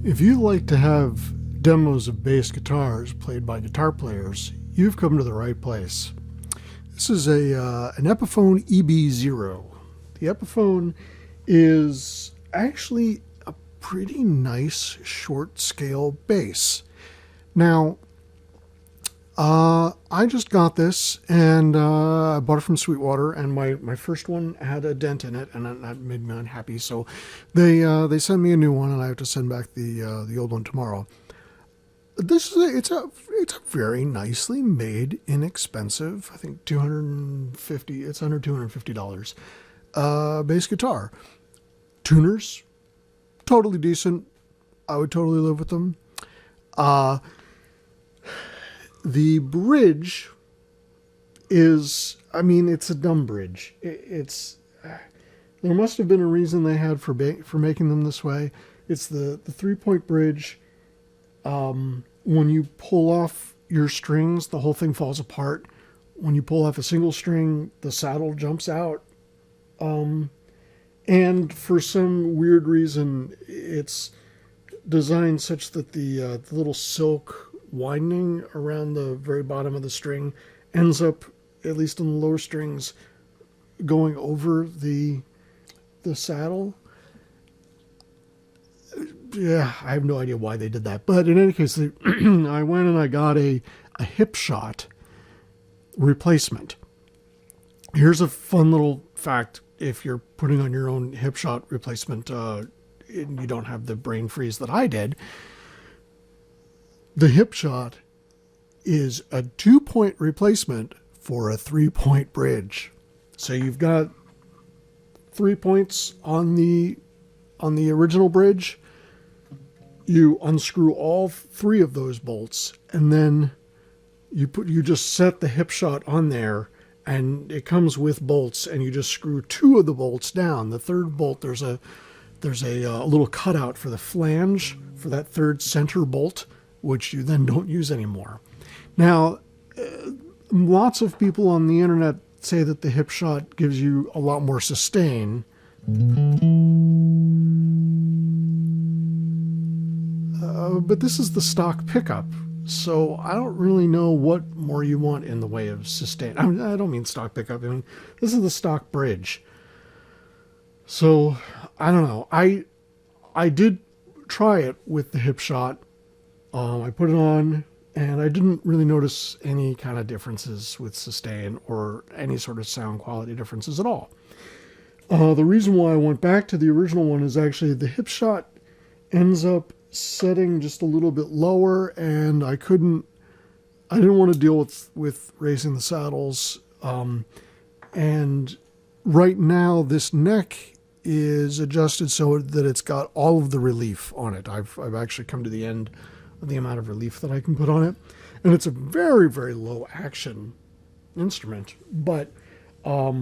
If you like to have demos of bass guitars played by guitar players, you've come to the right place. This is an Epiphone EB-0. The Epiphone is actually a pretty nice short scale bass. Now, I just got this and I bought it from Sweetwater, and my first one had a dent in it, and that made me unhappy. So they sent me a new one, and I have to send back the old one tomorrow. It's a very nicely made, inexpensive, I think it's under $250 bass guitar. Tuners, totally decent. I would totally live with them. The bridge is, it's a dumb bridge. There must have been a reason they had for making them this way. It's the 3-point bridge. When you pull off your strings, the whole thing falls apart. When you pull off a single string, the saddle jumps out. And for some weird reason, it's designed such that the little silk winding around the very bottom of the string ends up, at least in the lower strings, going over the saddle. Yeah, I have no idea why they did that. But in any case, I went and I got a Hipshot replacement. Here's a fun little fact. If you're putting on your own Hipshot replacement, and you don't have the brain freeze that I did, the Hipshot is a 2-point replacement for a 3-point bridge. So you've got 3 points on the original bridge. You unscrew all 3 of those bolts, and then you just set the Hipshot on there, and it comes with bolts, and you just screw 2 of the bolts down. The third bolt, there's a little cutout for the flange for that third center bolt, which you then don't use anymore. Now, lots of people on the internet say that the Hipshot gives you a lot more sustain. But this is the stock pickup, so I don't really know what more you want in the way of sustain. I don't mean stock pickup. This is the stock bridge. So, I don't know. I did try it with the Hipshot. I put it on, and I didn't really notice any kind of differences with sustain or any sort of sound quality differences at all. The reason why I went back to the original one is actually the Hipshot ends up setting just a little bit lower, and I didn't want to deal with raising the saddles. And right now this neck is adjusted so that it's got all of the relief on it. I've actually come to the end of the amount of relief that I can put on it, and it's a very, very low action instrument. But I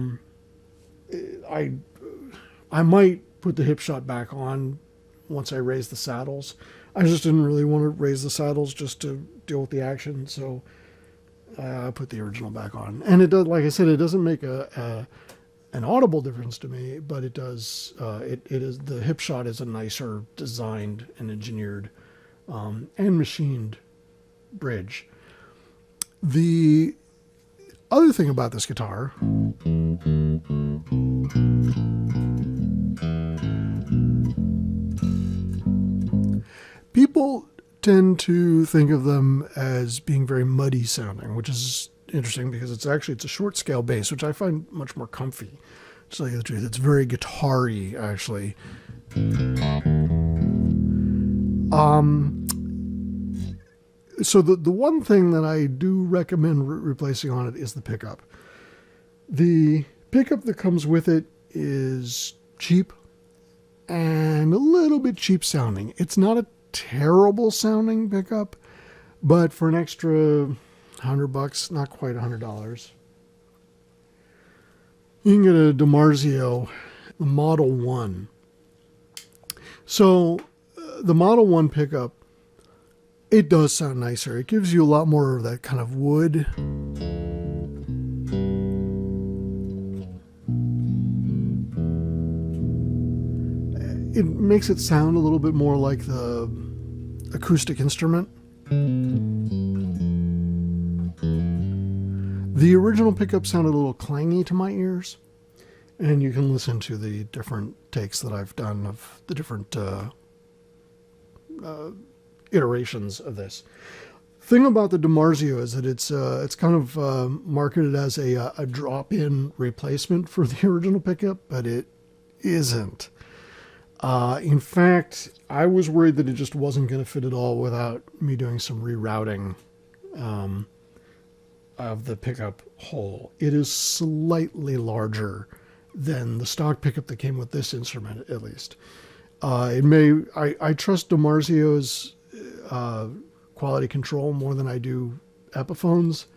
might put the Hipshot back on once I raise the saddles. I just didn't really want to raise the saddles just to deal with the action, so I put the original back on. And it does, like I said, it doesn't make an audible difference to me, but it does. It is, the Hipshot is a nicer designed and engineered and machined bridge. The other thing about this guitar people tend to think of them as being very muddy sounding, which is interesting because it's a short scale bass, which I find much more comfy. To tell you the truth, it's very guitar-y, actually. So the one thing that I do recommend replacing on it is the pickup. The pickup that comes with it is cheap and a little bit cheap sounding. It's not a terrible sounding pickup, but for an extra $100, not quite $100, you can get a DiMarzio Model One. So the Model One pickup, it does sound nicer. It gives you a lot more of that kind of wood. It makes it sound a little bit more like the acoustic instrument. The original pickup sounded a little clangy to my ears, and you can listen to the different takes that I've done of the different iterations of this. Thing about the DiMarzio is that it's kind of marketed as a drop-in replacement for the original pickup, but it isn't. In fact, I was worried that it just wasn't going to fit at all without me doing some rerouting of the pickup hole. It is slightly larger than the stock pickup that came with this instrument, at least. I trust DiMarzio's quality control more than I do Epiphone's.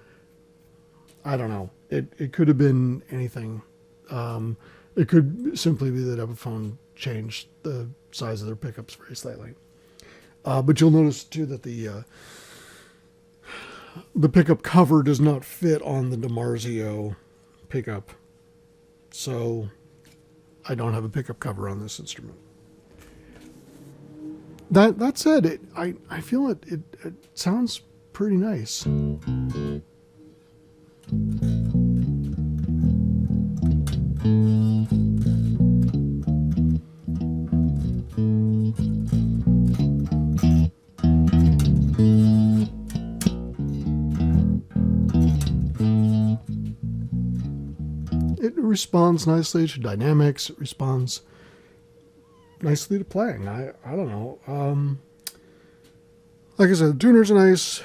I don't know. It could have been anything. It could simply be that Epiphone changed the size of their pickups very slightly. But you'll notice too that the pickup cover does not fit on the DiMarzio pickup. So I don't have a pickup cover on this instrument. That said, I feel it sounds pretty nice. It responds nicely to dynamics. It responds nicely to playing. I don't know. Like I said, the tuners are nice.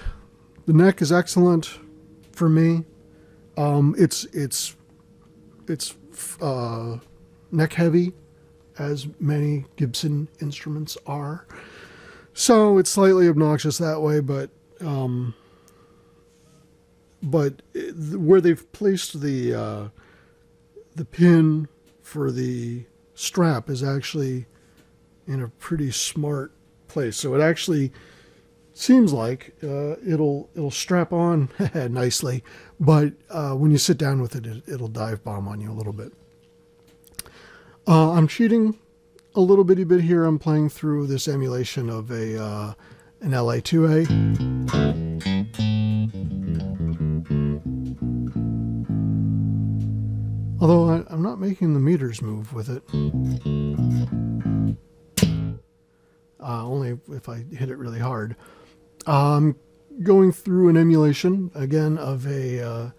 The neck is excellent for me. It's neck heavy, as many Gibson instruments are. So it's slightly obnoxious that way, but where they've placed the pin for the strap is actually in a pretty smart place. So it actually seems like it'll strap on nicely, but when you sit down with it, it'll dive bomb on you a little bit. I'm cheating a little bitty bit here. I'm playing through this emulation of an LA2A. Although I'm not making the meters move with it. Only if I hit it really hard. Going through an emulation again of a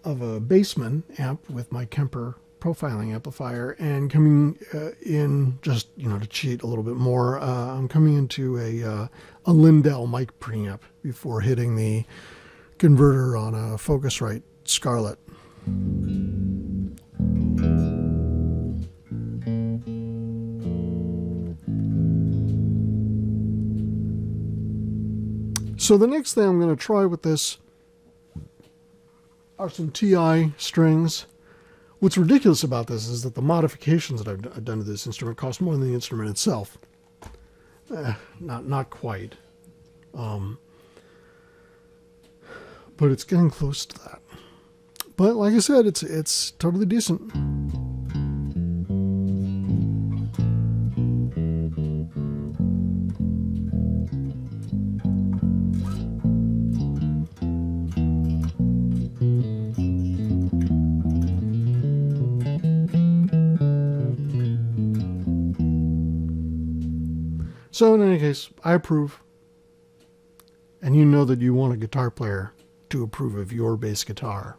Bassman amp with my Kemper profiling amplifier, and coming in just to cheat a little bit more. I'm coming into a Lindell mic preamp before hitting the converter on a Focusrite Scarlett. So the next thing I'm going to try with this are some TI strings. What's ridiculous about this is that the modifications that I've done to this instrument cost more than the instrument itself. Not quite. But it's getting close to that. But like I said, it's totally decent. So in any case, I approve. And you know that you want a guitar player to approve of your bass guitar.